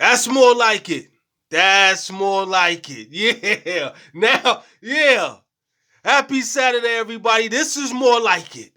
That's more like it. That's more like it. Yeah. Now, yeah. Happy Saturday, everybody. This is more like it.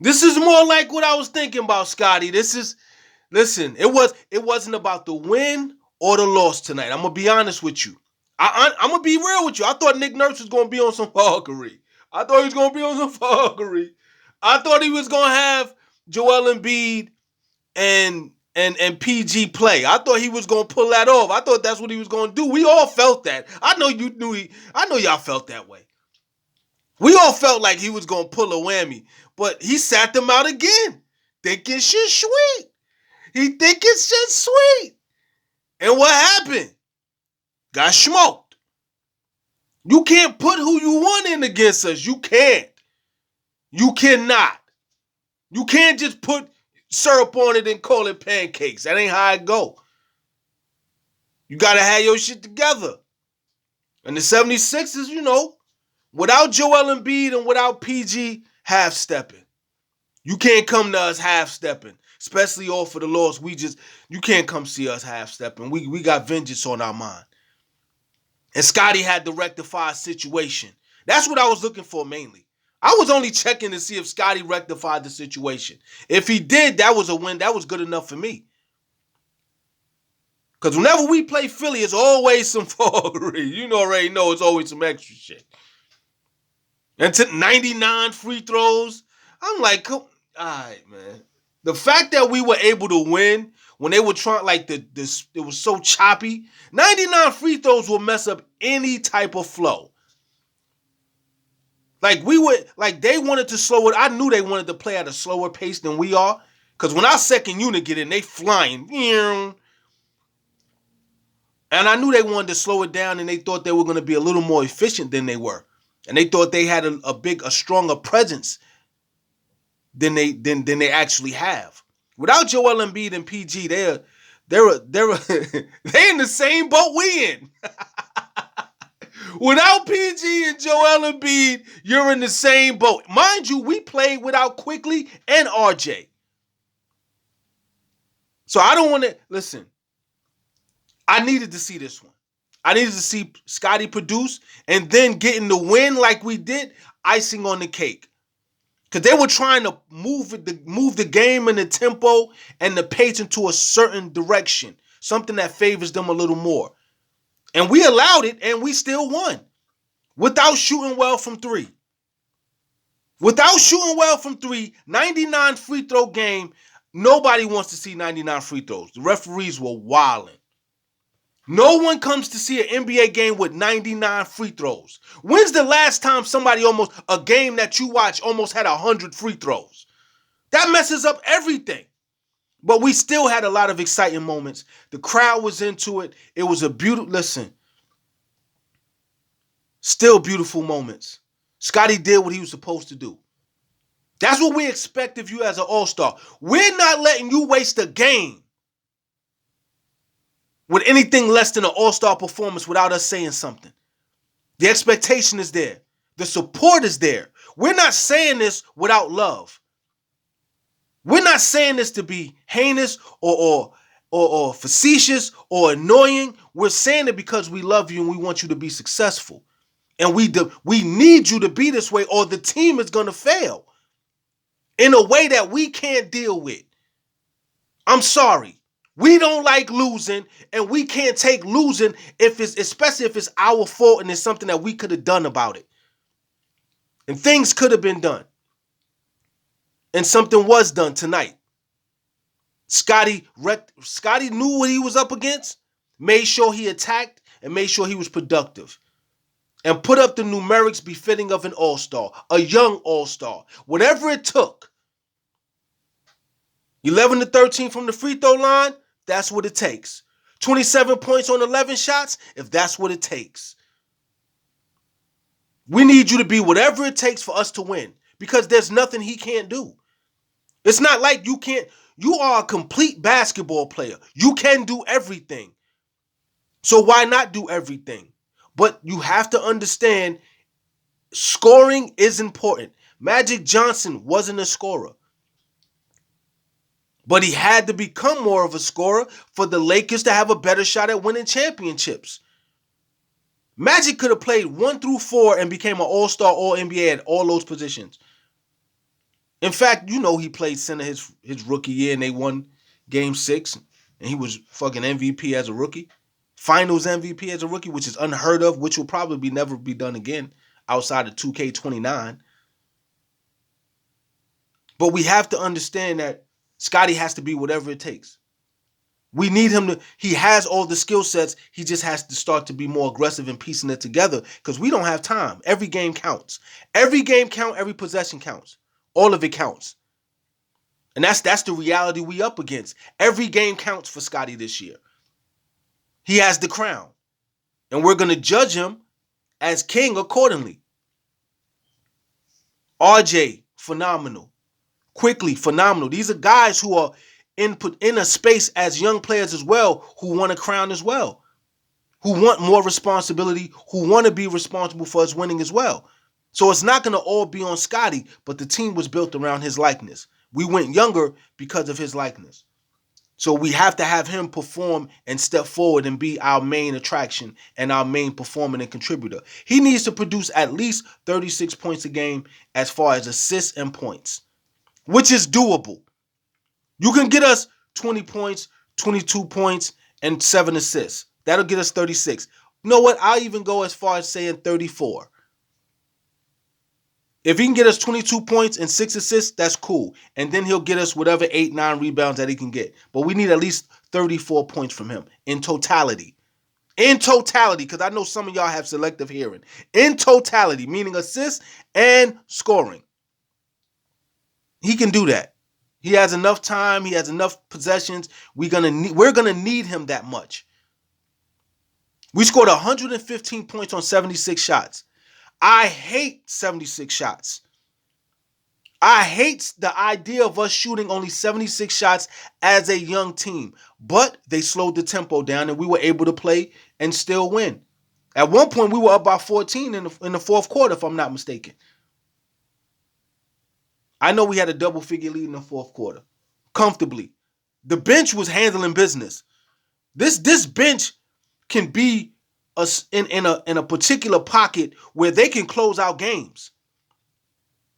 This is more like what I was thinking about, Scottie. Listen, it wasn't about the win or the loss tonight. I'm gonna be honest with you. I'm gonna be real with you. I thought Nick Nurse was gonna be on some fuckery. I thought he was gonna have Joel Embiid and PG play. I thought he was gonna pull that off. I thought that's what he was gonna do. We all felt that. I know you knew I know y'all felt that way. We all felt like he was gonna pull a whammy, but he sat them out again, thinking shit sweet. He thinking shit sweet. And what happened? Got smoked. You can't put who you want in against us. You can't. You cannot. You can't just put syrup on it and call it pancakes. That ain't how it go. You got to have your shit together. And the 76ers, without Joel Embiid and without PG half-stepping. You can't come to us half-stepping, especially off of the loss. You can't come see us half-stepping. We got vengeance on our mind. And Scottie had to rectify a situation. That's what I was looking for mainly. I was only checking to see if Scottie rectified the situation. If he did, that was a win. That was good enough for me. Because whenever we play Philly, it's always some forgery. You already know it's always some extra shit. And to 99 free throws, I'm like, all right, man. The fact that we were able to win when they were trying, it was so choppy. 99 free throws will mess up any type of flow. They wanted to slow it. I knew they wanted to play at a slower pace than we are. Because when our second unit get in, they flying. And I knew they wanted to slow it down, and they thought they were going to be a little more efficient than they were. And they thought they had a stronger presence than they actually have. Without Joel Embiid and PG, they're in the same boat we in. Without PG and Joel Embiid, you're in the same boat. Mind you, we played without Quickly and RJ. So I don't want to listen. I needed to see this one. I needed to see Scottie produce and then getting the win like we did, icing on the cake. Because they were trying to move the game and the tempo and the pace into a certain direction, something that favors them a little more. And we allowed it, and we still won without shooting well from three. 99 free throw game, nobody wants to see 99 free throws. The referees were wilding. No one comes to see an NBA game with 99 free throws. When's the last time a game that you watch almost had 100 free throws? That messes up everything. But we still had a lot of exciting moments. The crowd was into it. It was still beautiful moments. Scottie did what he was supposed to do. That's what we expect of you as an all-star. We're not letting you waste a game with anything less than an all-star performance without us saying something. The expectation is there. The support is there. We're not saying this without love. We're not saying this to be heinous or facetious or annoying. We're saying it because we love you and we want you to be successful. And we need you to be this way, or the team is going to fail in a way that we can't deal with. I'm sorry. We don't like losing, and we can't take losing especially if it's our fault and it's something that we could have done about it. And things could have been done. And something was done tonight. Scottie knew what he was up against, made sure he attacked, and made sure he was productive. And put up the numerics befitting of an all-star, a young all-star. Whatever it took. 11 to 13 from the free throw line, that's what it takes. 27 points on 11 shots, if that's what it takes. We need you to be whatever it takes for us to win, because there's nothing he can't do. It's not like you are a complete basketball player. You can do everything. So why not do everything? But you have to understand, scoring is important. Magic Johnson wasn't a scorer. But he had to become more of a scorer for the Lakers to have a better shot at winning championships. Magic could have played 1 through 4 and became an all-star, all-NBA at all those positions. In fact, he played center his rookie year and they won game 6 and he was fucking MVP as a rookie. Finals MVP as a rookie, which is unheard of, which will probably never be done again outside of 2K29. But we have to understand that Scottie has to be whatever it takes. We need him to, he has all the skill sets. He just has to start to be more aggressive in piecing it together because we don't have time. Every game counts. Every game counts. Every possession counts. All of it counts. And that's the reality we up against. Every game counts for Scottie this year. He has the crown. And we're going to judge him as king accordingly. RJ, phenomenal. Quickly, phenomenal. These are guys who are in a space as young players as well, who want a crown as well, who want more responsibility, who want to be responsible for us winning as well. So it's not going to all be on Scottie, but the team was built around his likeness. We went younger because of his likeness. So we have to have him perform and step forward and be our main attraction and our main performer and contributor. He needs to produce at least 36 points a game as far as assists and points, which is doable. You can get us 20 points, 22 points, and 7 assists. That'll get us 36. You know what? I'll even go as far as saying 34. If he can get us 22 points and 6 assists, that's cool. And then he'll get us whatever 8, 9 rebounds that he can get. But we need at least 34 points from him in totality. In totality, because I know some of y'all have selective hearing. In totality, meaning assists and scoring. He can do that. He has enough time. He has enough possessions. We're gonna need him that much. We scored 115 points on 76 shots. I hate 76 shots. I hate the idea of us shooting only 76 shots as a young team. But they slowed the tempo down and we were able to play and still win. At one point, we were up by 14 in the fourth quarter, if I'm not mistaken. I know we had a double-figure lead in the fourth quarter. Comfortably. The bench was handling business. This bench can be in a particular pocket where they can close out games.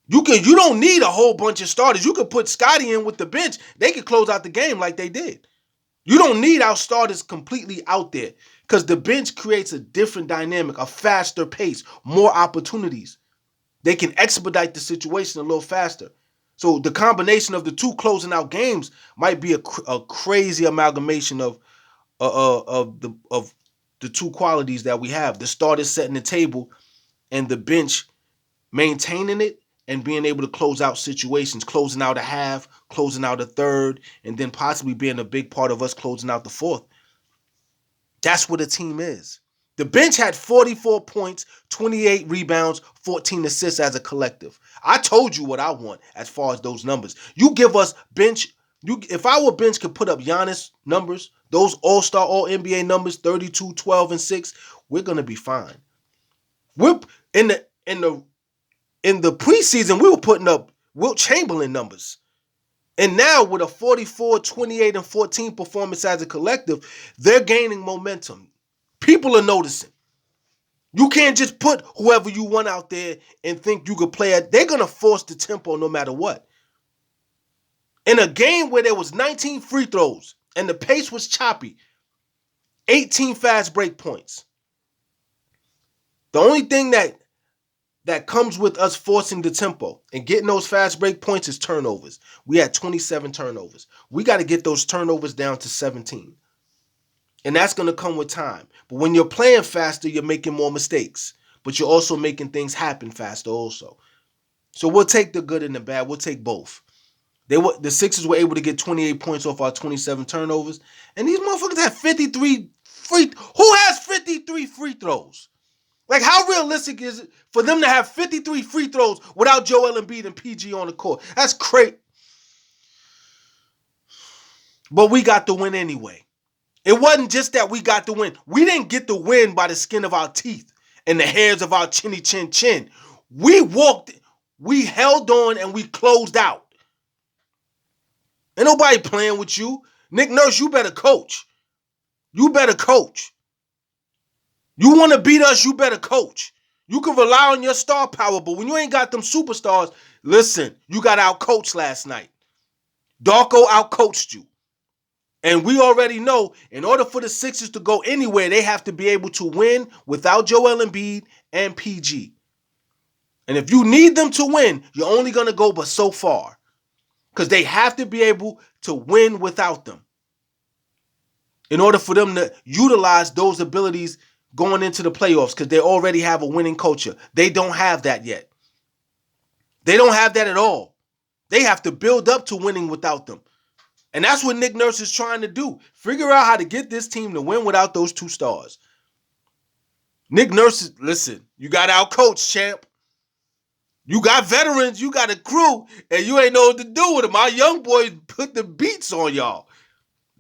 You don't need a whole bunch of starters. You could put Scottie in with the bench. They could close out the game like they did. You don't need our starters completely out there because the bench creates a different dynamic, a faster pace, more opportunities. They can expedite the situation a little faster. So the combination of the two closing out games might be a crazy amalgamation of the two qualities that we have. The starters setting the table and the bench maintaining it and being able to close out situations, closing out a half, closing out a third, and then possibly being a big part of us closing out the fourth. That's what a team is. The bench had 44 points, 28 rebounds, 14 assists as a collective. I told you what I want as far as those numbers. You give us bench. If our bench could put up Giannis numbers, those all-star, all-NBA numbers, 32, 12, and 6, we're going to be fine. We're in the preseason, we were putting up Wilt Chamberlain numbers. And now with a 44, 28, and 14 performance as a collective, they're gaining momentum. People are noticing. You can't just put whoever you want out there and think you could play it. They're going to force the tempo no matter what. In a game where there was 19 free throws and the pace was choppy, 18 fast break points. The only thing that comes with us forcing the tempo and getting those fast break points is turnovers. We had 27 turnovers. We got to get those turnovers down to 17. And that's going to come with time. But when you're playing faster, you're making more mistakes. But you're also making things happen faster also. So we'll take the good and the bad. We'll take both. The Sixers were able to get 28 points off our 27 turnovers. And these motherfuckers had 53 free. Who has 53 free throws? Like, how realistic is it for them to have 53 free throws without Joel Embiid and PG on the court? That's crazy. But we got the win anyway. It wasn't just that we got the win. We didn't get the win by the skin of our teeth and the hairs of our chinny chin chin. We walked, we held on, and we closed out. Ain't nobody playing with you. Nick Nurse, you better coach. You better coach. You want to beat us, you better coach. You can rely on your star power, but when you ain't got them superstars, listen, you got out-coached last night. Darko out-coached you. And we already know, in order for the Sixers to go anywhere, they have to be able to win without Joel Embiid and PG. And if you need them to win, you're only going to go but so far. Because they have to be able to win without them. In order for them to utilize those abilities going into the playoffs, because they already have a winning culture. They don't have that yet. They don't have that at all. They have to build up to winning without them. And that's what Nick Nurse is trying to do. Figure out how to get this team to win without those two stars. Nick Nurse, listen, you got out-coached, champ. You got veterans, you got a crew, and you ain't know what to do with them. Our young boys put the beats on y'all.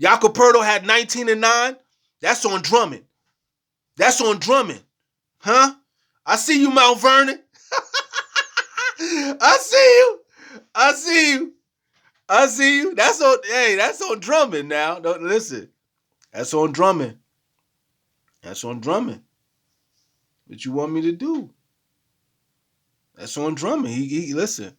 Jakob Poeltl had 19 and 9. That's on Drummond. That's on Drummond. Huh? I see you, Mount Vernon. I see you. I see you. I see you. That's on Drummond now. No, listen. That's on Drummond. That's on Drummond. What you want me to do? That's on Drummond. He listen.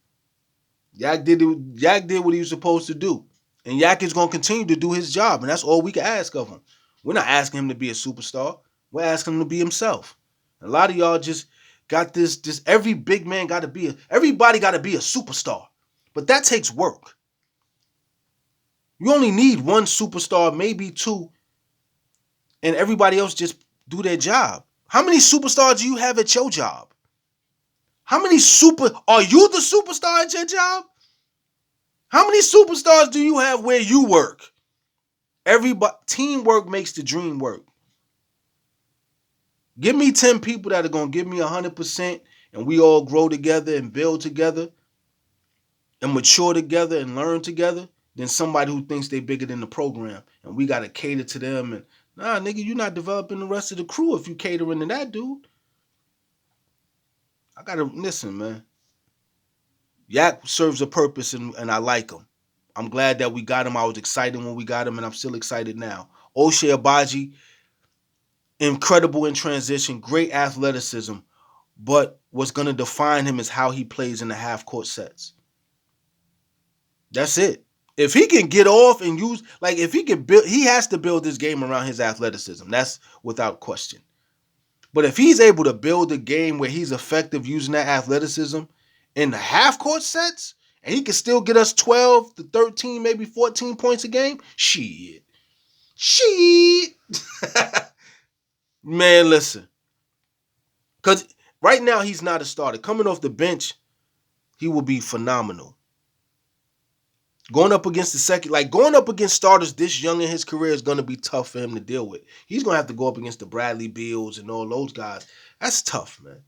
Yak did what he was supposed to do. And Yak is going to continue to do his job. And that's all we can ask of him. We're not asking him to be a superstar. We're asking him to be himself. A lot of y'all just got this every big man got to be everybody got to be a superstar. But that takes work. You only need one superstar, maybe two, and everybody else just do their job. How many superstars do you have at your job? Are you the superstar at your job? How many superstars do you have where you work? Teamwork makes the dream work. Give me 10 people that are going to give me 100%, and we all grow together and build together and mature together and learn together, than somebody who thinks they bigger than the program, and we got to cater to them. And nah, nigga, you're not developing the rest of the crew if you catering to that dude. I got to listen, man. Yak serves a purpose, and I like him. I'm glad that we got him. I was excited when we got him, and I'm still excited now. Ochai Agbaji, incredible in transition, great athleticism, but what's going to define him is how he plays in the half-court sets. That's it. If he can get off and use, if he can build, he has to build this game around his athleticism. That's without question. But if he's able to build a game where he's effective using that athleticism in the half-court sets, and he can still get us 12 to 13, maybe 14 points a game, shit. Man, listen. Because right now he's not a starter. Coming off the bench, he will be phenomenal. Going up against starters this young in his career is going to be tough for him to deal with. He's going to have to go up against the Bradley Beals and all those guys. That's tough, man.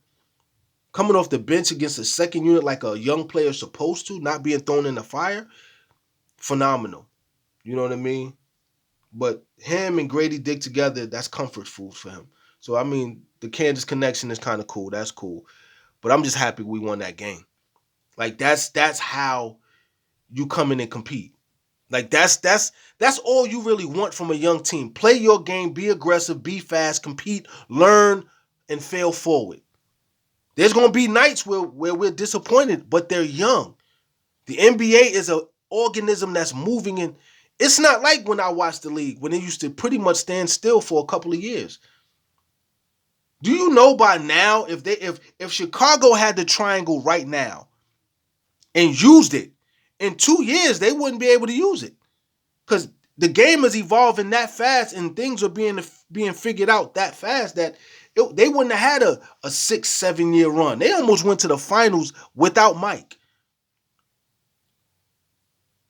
Coming off the bench against a second unit like a young player is supposed to, not being thrown in the fire, phenomenal. You know what I mean? But him and Grady Dick together, that's comfort food for him. So, I mean, the Kansas connection is kind of cool. That's cool. But I'm just happy we won that game. That's how you come in and compete. That's all you really want from a young team. Play your game, be aggressive, be fast, compete, learn, and fail forward. There's going to be nights where we're disappointed, but they're young. The NBA is an organism that's moving, and it's not like when I watched the league, when it used to pretty much stand still for a couple of years. Do you know by now, if Chicago had the triangle right now and used it, in 2 years, they wouldn't be able to use it because the game is evolving that fast and things are being figured out that fast that they wouldn't have had a 6-7 year run. They almost went to the finals without Mike.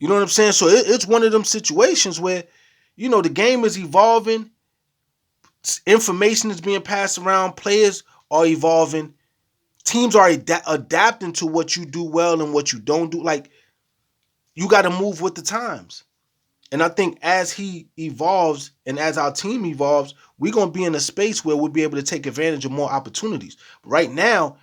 You know what I'm saying? So it's one of them situations where, the game is evolving. Information is being passed around. Players are evolving. Teams are adapting to what you do well and what you don't do. You got to move with the times. And I think as he evolves and as our team evolves, we're going to be in a space where we'll be able to take advantage of more opportunities. Right now,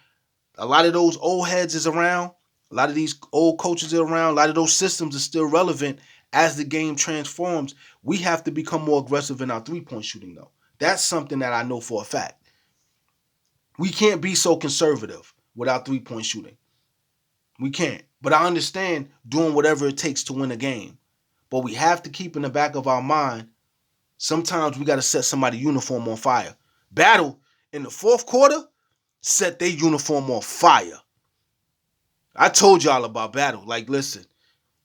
a lot of those old heads is around. A lot of these old coaches are around. A lot of those systems are still relevant As the game transforms, we have to become more aggressive in our three-point shooting, though. That's something that I know for a fact. We can't be so conservative with our three-point shooting. We can't. But I understand doing whatever it takes to win a game. But we have to keep in the back of our mind, sometimes we got to set somebody's uniform on fire. Battle in the fourth quarter set their uniform on fire. I told y'all about Battle. Like, listen,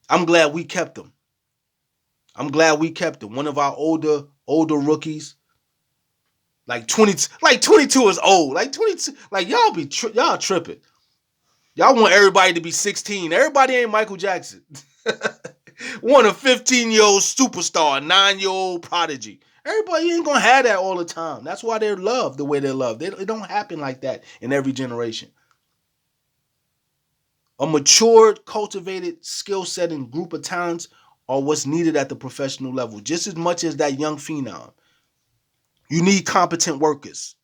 I'm glad we kept him. I'm glad we kept him. One of our older rookies. Like 22 is old. Like 22, like y'all tripping. Y'all want everybody to be 16. Everybody ain't Michael Jackson. Want a 15-year-old superstar, a 9-year-old prodigy. Everybody ain't gonna have that all the time. That's why they're loved the way they're loved. It don't happen like that in every generation. A matured, cultivated, skill set and group of talents are what's needed at the professional level, just as much as that young phenom. You need competent workers.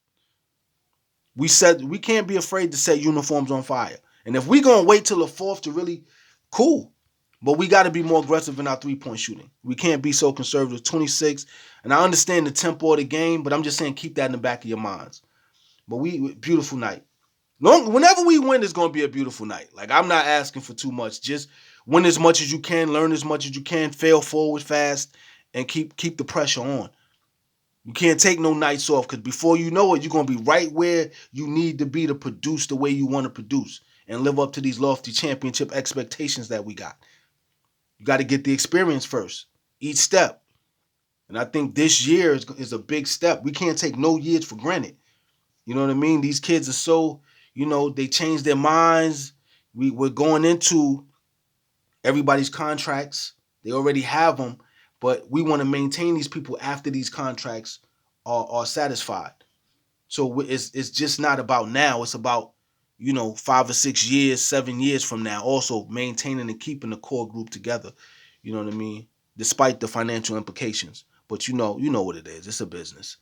We said we can't be afraid to set uniforms on fire. And if we're gonna wait till the fourth to really, cool. But we got to be more aggressive in our three-point shooting. We can't be so conservative. 26, and I understand the tempo of the game, but I'm just saying keep that in the back of your minds. But beautiful night. Whenever we win, it's gonna be a beautiful night. Like, I'm not asking for too much. Just win as much as you can, learn as much as you can, fail forward fast, and keep the pressure on. You can't take no nights off, because before you know it, you're going to be right where you need to be to produce the way you want to produce and live up to these lofty championship expectations that we got. You got to get the experience first, each step. And I think this year is a big step. We can't take no years for granted. You know what I mean? These kids are so, they change their minds. We're going into everybody's contracts. They already have them, but we want to maintain these people after these contracts are satisfied. So it's just not about now. It's about 5 or 6 years, 7 years from now. Also maintaining and keeping the core group together. You know what I mean? Despite the financial implications, but you know what it is. It's a business.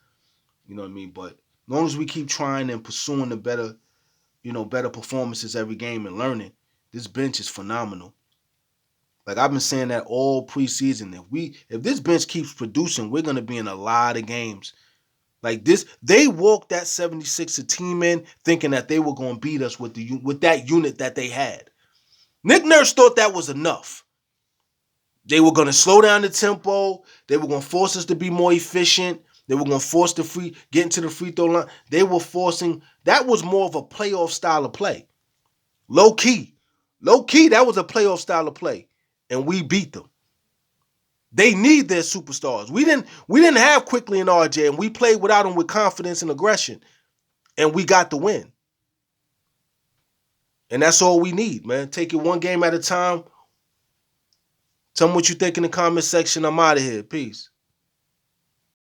You know what I mean? But as long as we keep trying and pursuing the better performances every game and learning, this bench is phenomenal. Like, I've been saying that all preseason. If this bench keeps producing, we're gonna be in a lot of games. Like this, they walked that 76er team in thinking that they were gonna beat us with that unit that they had. Nick Nurse thought that was enough. They were gonna slow down the tempo. They were gonna force us to be more efficient. They were gonna force get into the free throw line. They were forcing. That was more of a playoff style of play. Low key, that was a playoff style of play, and we beat them. They need their superstars. We didn't have Quickly and RJ, and we played without them with confidence and aggression, and we got the win. And that's all we need, man. Take it one game at a time. Tell me what you think in the comment section. I'm out of here. Peace.